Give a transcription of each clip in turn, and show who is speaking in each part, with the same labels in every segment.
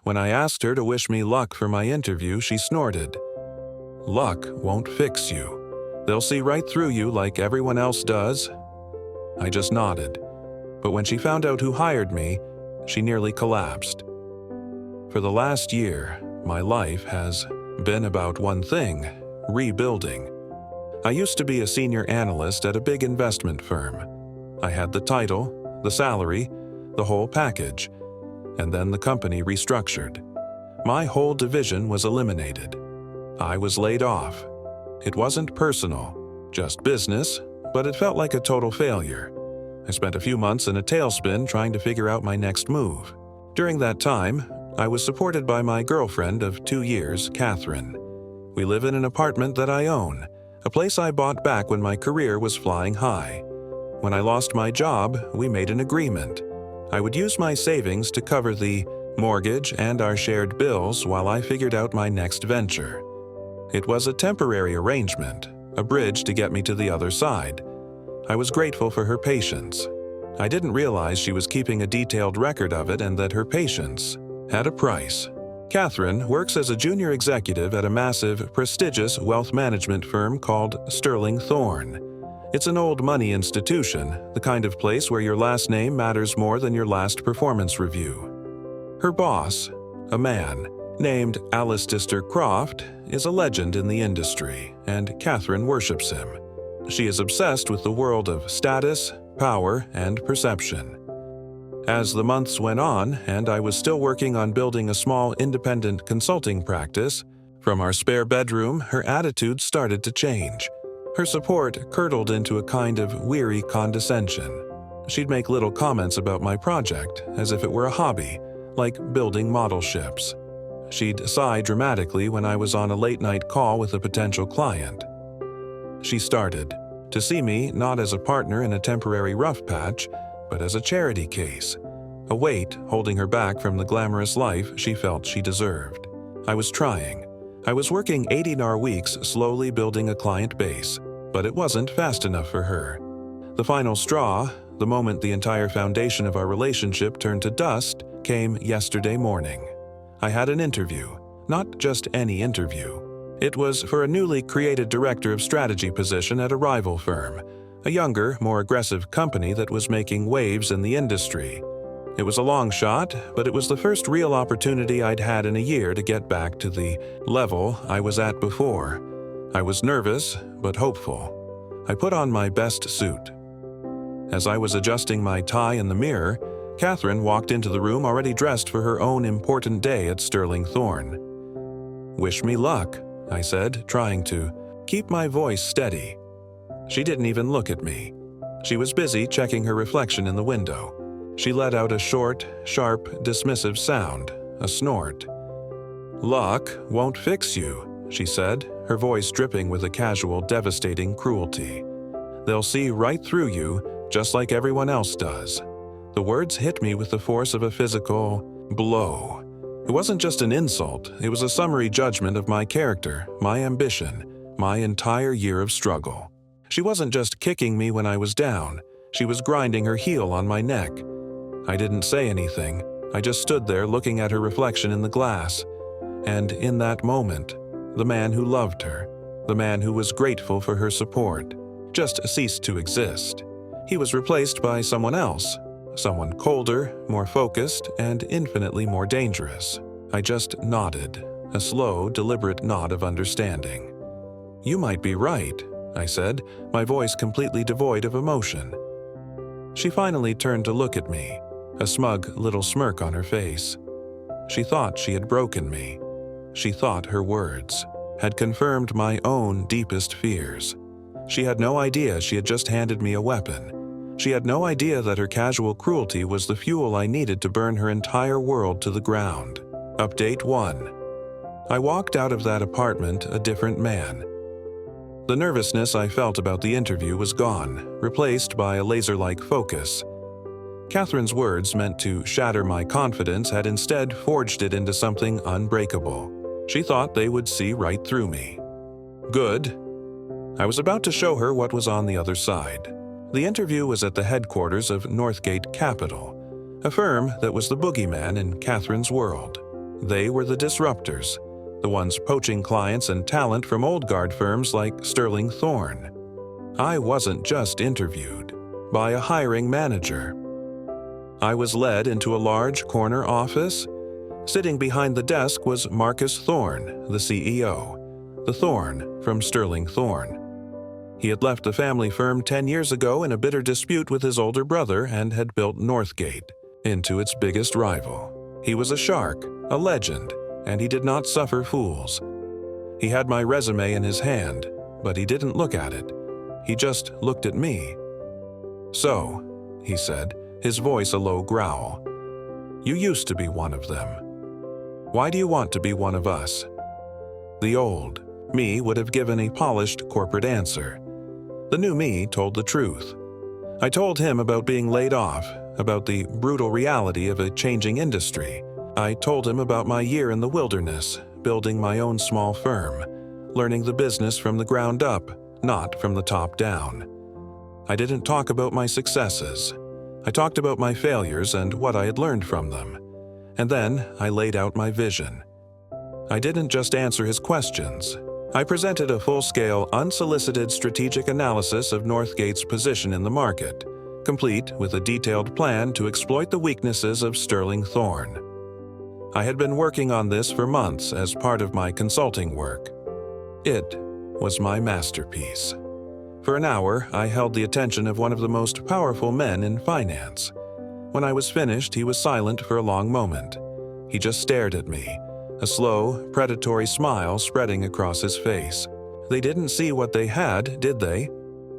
Speaker 1: When I asked her to wish me luck for my interview, she snorted. "Luck won't fix you. They'll see right through you like everyone else does." I just nodded, but when she found out who hired me, she nearly collapsed. For the last year, my life has been about one thing: rebuilding. I used to be a senior analyst at a big investment firm. I had the title, the salary, the whole package, and then the company restructured. My whole division was eliminated. I was laid off. It wasn't personal, just business, but it felt like a total failure. I spent a few months in a tailspin trying to figure out my next move. During that time, I was supported by my girlfriend of 2 years, Catherine. We live in an apartment that I own, a place I bought back when my career was flying high. When I lost my job, we made an agreement. I would use my savings to cover the mortgage and our shared bills while I figured out my next venture. It was a temporary arrangement, a bridge to get me to the other side. I was grateful for her patience. I didn't realize she was keeping a detailed record of it and that her patience had a price. Catherine works as a junior executive at a massive, prestigious wealth management firm called Sterling Thorne. It's an old money institution, the kind of place where your last name matters more than your last performance review. Her boss, a man named Alistair Croft, is a legend in the industry, and Catherine worships him. She is obsessed with the world of status, power, and perception. As the months went on, and I was still working on building a small independent consulting practice, from our spare bedroom, her attitude started to change. Her support curdled into a kind of weary condescension. She'd make little comments about my project, as if it were a hobby, like building model ships. She'd sigh dramatically when I was on a late-night call with a potential client. She started to see me not as a partner in a temporary rough patch, but as a charity case, a weight holding her back from the glamorous life she felt she deserved. I was trying. I was working 80-hour weeks, slowly building a client base, but it wasn't fast enough for her. The final straw, the moment the entire foundation of our relationship turned to dust, came yesterday morning. I had an interview, not just any interview. It was for a newly created director of strategy position at a rival firm, a younger, more aggressive company that was making waves in the industry. It was a long shot, but it was the first real opportunity I'd had in a year to get back to the level I was at before. I was nervous, but hopeful. I put on my best suit. As I was adjusting my tie in the mirror, Catherine walked into the room already dressed for her own important day at Sterling Thorne. "Wish me luck," I said, trying to keep my voice steady. She didn't even look at me. She was busy checking her reflection in the window. She let out a short, sharp, dismissive sound, a snort. "Luck won't fix you," she said, her voice dripping with a casual, devastating cruelty. "They'll see right through you, just like everyone else does." The words hit me with the force of a physical blow. It wasn't just an insult, it was a summary judgment of my character, my ambition, my entire year of struggle. She wasn't just kicking me when I was down, she was grinding her heel on my neck. I didn't say anything, I just stood there looking at her reflection in the glass. And in that moment, the man who loved her, the man who was grateful for her support, just ceased to exist. He was replaced by someone else. Someone colder, more focused, and infinitely more dangerous. I just nodded, a slow, deliberate nod of understanding. "You might be right," I said, my voice completely devoid of emotion. She finally turned to look at me, a smug little smirk on her face. She thought she had broken me. She thought her words had confirmed my own deepest fears. She had no idea she had just handed me a weapon. She had no idea that her casual cruelty was the fuel I needed to burn her entire world to the ground. Update 1. I walked out of that apartment a different man. The nervousness I felt about the interview was gone, replaced by a laser-like focus. Catherine's words meant to shatter my confidence had instead forged it into something unbreakable. She thought they would see right through me. Good. I was about to show her what was on the other side. The interview was at the headquarters of Northgate Capital, a firm that was the boogeyman in Catherine's world. They were the disruptors, the ones poaching clients and talent from old guard firms like Sterling Thorne. I wasn't just interviewed by a hiring manager. I was led into a large corner office. Sitting behind the desk was Marcus Thorne, the CEO, the Thorne from Sterling Thorne. He had left the family firm 10 years ago in a bitter dispute with his older brother and had built Northgate into its biggest rival. He was a shark, a legend, and he did not suffer fools. He had my resume in his hand, but he didn't look at it. He just looked at me. "So," he said, his voice a low growl, "you used to be one of them. Why do you want to be one of us?" The old me would have given a polished corporate answer. The new me told the truth. I told him about being laid off, about the brutal reality of a changing industry. I told him about my year in the wilderness, building my own small firm, learning the business from the ground up, not from the top down. I didn't talk about my successes. I talked about my failures and what I had learned from them. And then I laid out my vision. I didn't just answer his questions. I presented a full-scale, unsolicited strategic analysis of Northgate's position in the market, complete with a detailed plan to exploit the weaknesses of Sterling Thorne. I had been working on this for months as part of my consulting work. It was my masterpiece. For an hour, I held the attention of one of the most powerful men in finance. When I was finished, he was silent for a long moment. He just stared at me, a slow, predatory smile spreading across his face. They didn't see what they had, did they?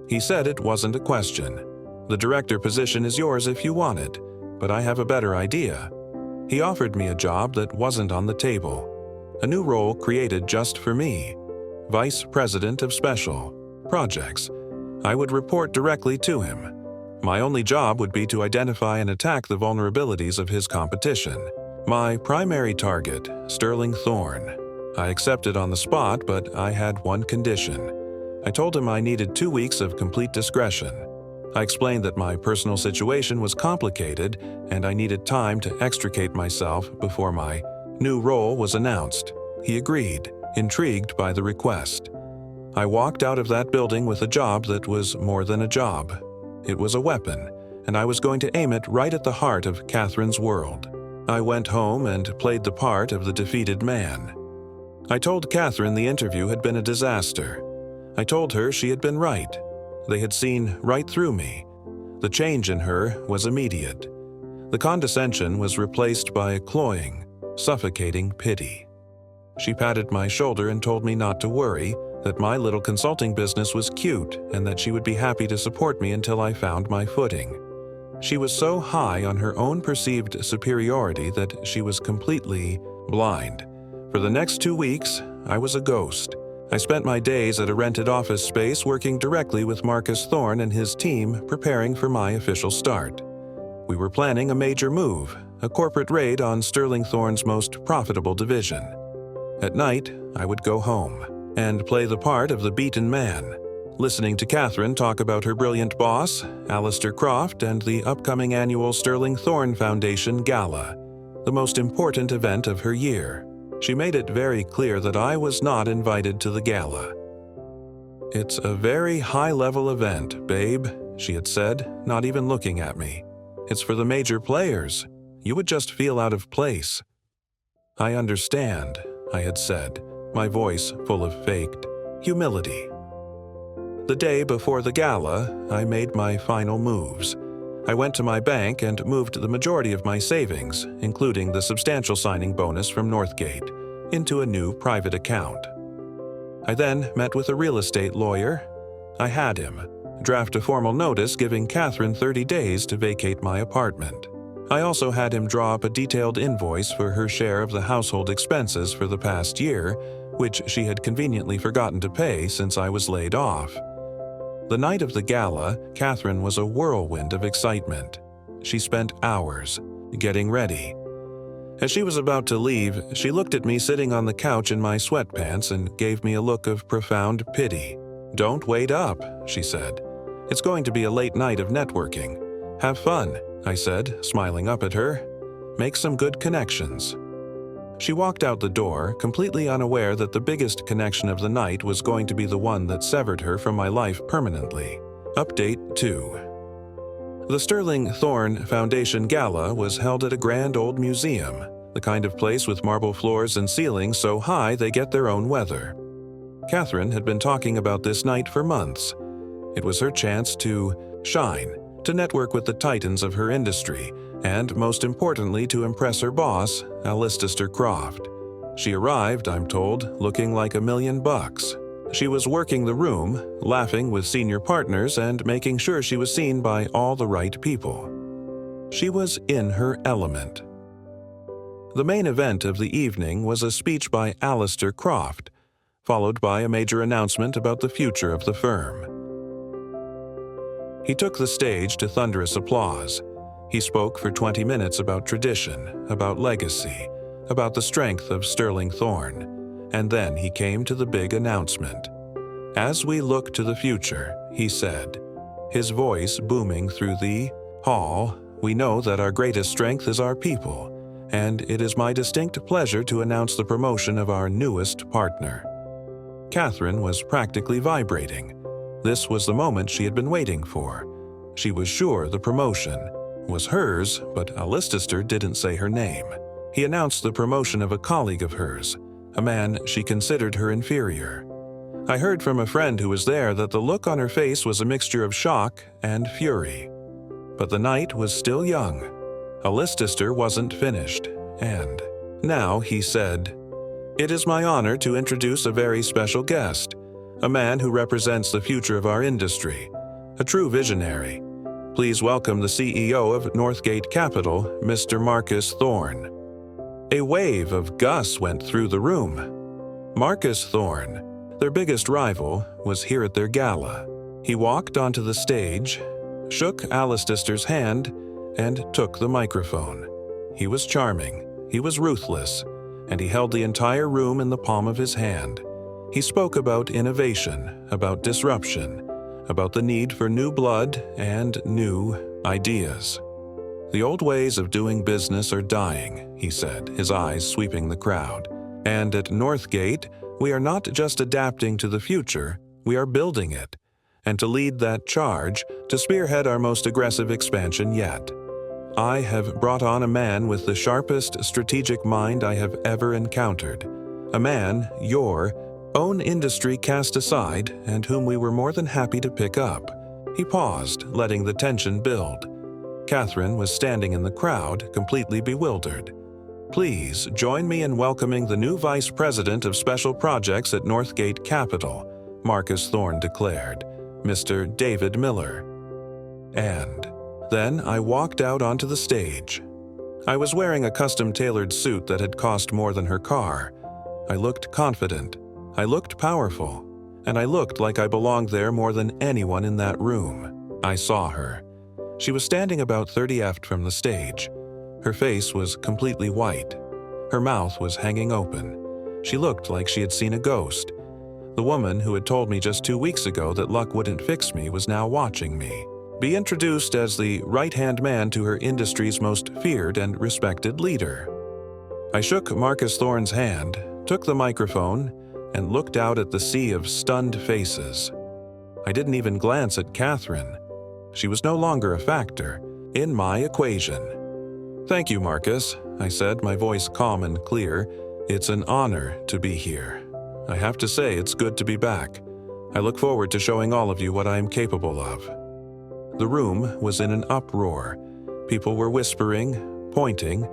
Speaker 1: He said it wasn't a question. "The director position is yours if you want it, but I have a better idea." He offered me a job that wasn't on the table. A new role created just for me. Vice President of Special Projects. I would report directly to him. My only job would be to identify and attack the vulnerabilities of his competition. My primary target, Sterling Thorne. I accepted on the spot, but I had one condition. I told him I needed 2 weeks of complete discretion. I explained that my personal situation was complicated and I needed time to extricate myself before my new role was announced. He agreed, intrigued by the request. I walked out of that building with a job that was more than a job. It was a weapon, and I was going to aim it right at the heart of Catherine's world. I went home and played the part of the defeated man. I told Catherine the interview had been a disaster. I told her she had been right. They had seen right through me. The change in her was immediate. The condescension was replaced by a cloying, suffocating pity. She patted my shoulder and told me not to worry, that my little consulting business was cute and that she would be happy to support me until I found my footing. She was so high on her own perceived superiority that she was completely blind. For the next 2 weeks, I was a ghost. I spent my days at a rented office space working directly with Marcus Thorne and his team, preparing for my official start. We were planning a major move, a corporate raid on Sterling Thorne's most profitable division. At night, I would go home and play the part of the beaten man, listening to Catherine talk about her brilliant boss, Alistair Croft, and the upcoming annual Sterling Thorne Foundation Gala, the most important event of her year. She made it very clear that I was not invited to the gala. "It's a very high-level event, babe," she had said, not even looking at me. "It's for the major players. You would just feel out of place." "I understand," I had said, my voice full of faked humility. The day before the gala, I made my final moves. I went to my bank and moved the majority of my savings, including the substantial signing bonus from Northgate, into a new private account. I then met with a real estate lawyer. I had him draft a formal notice giving Catherine 30 days to vacate my apartment. I also had him draw up a detailed invoice for her share of the household expenses for the past year, which she had conveniently forgotten to pay since I was laid off. The night of the gala, Catherine was a whirlwind of excitement. She spent hours getting ready. As she was about to leave, she looked at me sitting on the couch in my sweatpants and gave me a look of profound pity. "Don't wait up," she said. "It's going to be a late night of networking. Have fun," I said, smiling up at her. "Make some good connections." She walked out the door, completely unaware that the biggest connection of the night was going to be the one that severed her from my life permanently. Update 2. The Sterling Thorne Foundation Gala was held at a grand old museum, the kind of place with marble floors and ceilings so high they get their own weather. Catherine had been talking about this night for months. It was her chance to shine, to network with the titans of her industry, and most importantly to impress her boss, Alistair Croft. She arrived, I'm told, looking like $1 million. She was working the room, laughing with senior partners and making sure she was seen by all the right people. She was in her element. The main event of the evening was a speech by Alistair Croft, followed by a major announcement about the future of the firm. He took the stage to thunderous applause. He spoke for 20 minutes about tradition, about legacy, about the strength of Sterling Thorne, and then he came to the big announcement. As we look to the future, he said, his voice booming through the hall, we know that our greatest strength is our people, and it is my distinct pleasure to announce the promotion of our newest partner. Catherine was practically vibrating. This was the moment she had been waiting for. She was sure the promotion was hers, but Alistair didn't say her name. He announced the promotion of a colleague of hers, a man she considered her inferior. I heard from a friend who was there that the look on her face was a mixture of shock and fury. But the night was still young. Alistair wasn't finished, and now he said, "It is my honor to introduce a very special guest, a man who represents the future of our industry, a true visionary. Please welcome the CEO of Northgate Capital, Mr. Marcus Thorne." A wave of Gus went through the room. Marcus Thorne, their biggest rival, was here at their gala. He walked onto the stage, shook Alistair's hand, and took the microphone. He was charming, he was ruthless, and he held the entire room in the palm of his hand. He spoke about innovation, about disruption, about the need for new blood and new ideas. The old ways of doing business are dying, he said, his eyes sweeping the crowd. And at Northgate, we are not just adapting to the future, we are building it. And to lead that charge, to spearhead our most aggressive expansion yet. I have brought on a man with the sharpest strategic mind I have ever encountered. A man your own industry cast aside and whom we were more than happy to pick up. He paused, letting the tension build. Catherine was standing in the crowd, completely bewildered. "Please join me in welcoming the new Vice President of Special Projects at Northgate Capital," Marcus Thorne declared, Mr. David Miller. And then I walked out onto the stage. I was wearing a custom-tailored suit that had cost more than her car. I looked confident, I looked powerful, and I looked like I belonged there more than anyone in that room. I saw her. She was standing about 30 feet from the stage. Her face was completely white. Her mouth was hanging open. She looked like she had seen a ghost. The woman who had told me just 2 weeks ago that luck wouldn't fix me was now watching me. Be introduced as the right-hand man to her industry's most feared and respected leader. I shook Marcus Thorne's hand, took the microphone, and looked out at the sea of stunned faces. I didn't even glance at Catherine. She was no longer a factor in my equation. "Thank you, Marcus," I said, my voice calm and clear. "It's an honor to be here. I have to say it's good to be back. I look forward to showing all of you what I am capable of." The room was in an uproar. People were whispering, pointing.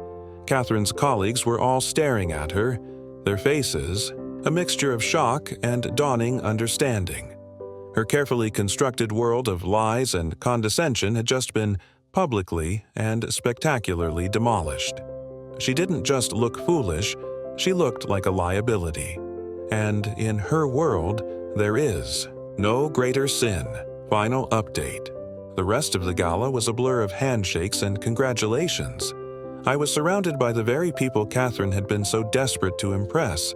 Speaker 1: Catherine's colleagues were all staring at her, their faces a mixture of shock and dawning understanding. Her carefully constructed world of lies and condescension had just been publicly and spectacularly demolished. She didn't just look foolish, she looked like a liability. And in her world, there is no greater sin. Final update. The rest of the gala was a blur of handshakes and congratulations. I was surrounded by the very people Catherine had been so desperate to impress.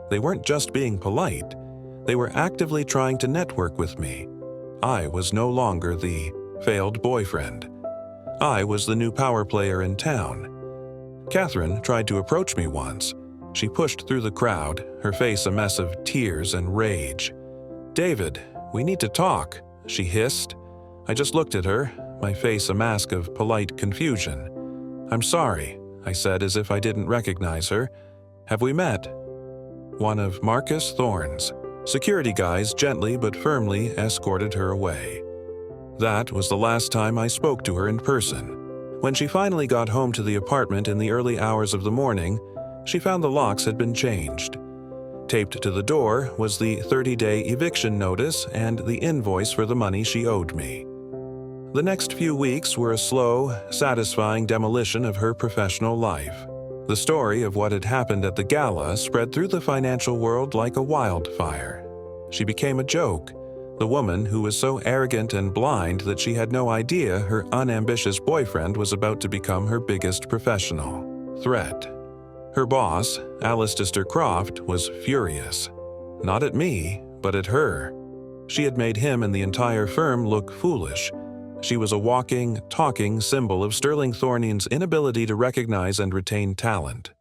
Speaker 1: They weren't just being polite. They were actively trying to network with me. I was no longer the failed boyfriend. I was the new power player in town. Catherine tried to approach me once. She pushed through the crowd, her face a mess of tears and rage. "David, we need to talk," she hissed. I just looked at her, my face a mask of polite confusion. "I'm sorry," I said as if I didn't recognize her. "Have we met?" One of Marcus Thorne's. Security guys gently but firmly escorted her away. That was the last time I spoke to her in person. When she finally got home to the apartment in the early hours of the morning, she found the locks had been changed. Taped to the door was the 30-day eviction notice and the invoice for the money she owed me. The next few weeks were a slow, satisfying demolition of her professional life. The story of what had happened at the gala spread through the financial world like a wildfire. She became a joke, the woman who was so arrogant and blind that she had no idea her unambitious boyfriend was about to become her biggest professional threat. Her boss, Alistair Croft, was furious. Not at me, but at her. She had made him and the entire firm look foolish. She was a walking, talking symbol of Sterling Thorne's inability to recognize and retain talent.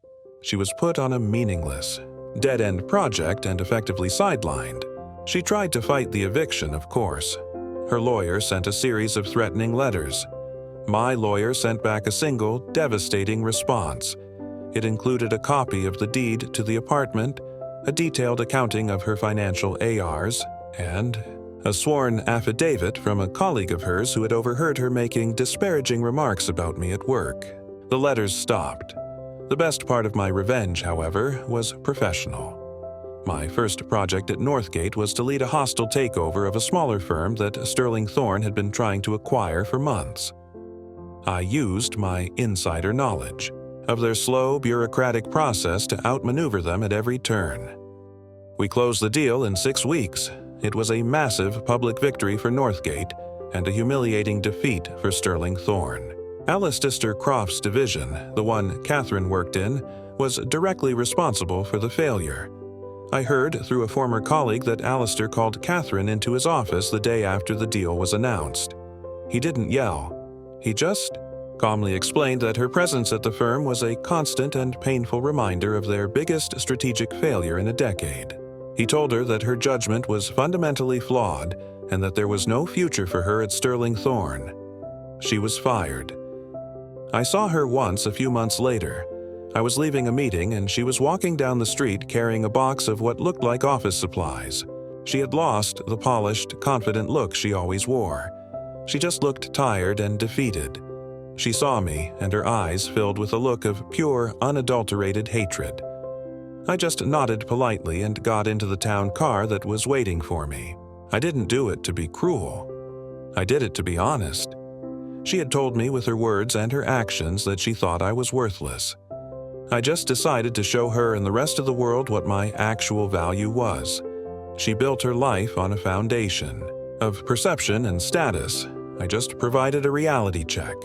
Speaker 1: She was put on a meaningless, dead-end project and effectively sidelined. She tried to fight the eviction, of course. Her lawyer sent a series of threatening letters. My lawyer sent back a single, devastating response. It included a copy of the deed to the apartment, a detailed accounting of her financial ARs, and a sworn affidavit from a colleague of hers who had overheard her making disparaging remarks about me at work. The letters stopped. The best part of my revenge, however, was professional. My first project at Northgate was to lead a hostile takeover of a smaller firm that Sterling Thorne had been trying to acquire for months. I used my insider knowledge of their slow, bureaucratic process to outmaneuver them at every turn. We closed the deal in 6 weeks. It was a massive public victory for Northgate and a humiliating defeat for Sterling Thorne. Alistair Croft's division, the one Catherine worked in, was directly responsible for the failure. I heard through a former colleague that Alistair called Catherine into his office the day after the deal was announced. He didn't yell. He just calmly explained that her presence at the firm was a constant and painful reminder of their biggest strategic failure in a decade. He told her that her judgment was fundamentally flawed and that there was no future for her at Sterling Thorne. She was fired. I saw her once a few months later. I was leaving a meeting and she was walking down the street carrying a box of what looked like office supplies. She had lost the polished, confident look she always wore. She just looked tired and defeated. She saw me, and her eyes filled with a look of pure, unadulterated hatred. I just nodded politely and got into the town car that was waiting for me. I didn't do it to be cruel. I did it to be honest. She had told me with her words and her actions that she thought I was worthless. I just decided to show her and the rest of the world what my actual value was. She built her life on a foundation of perception and status. I just provided a reality check.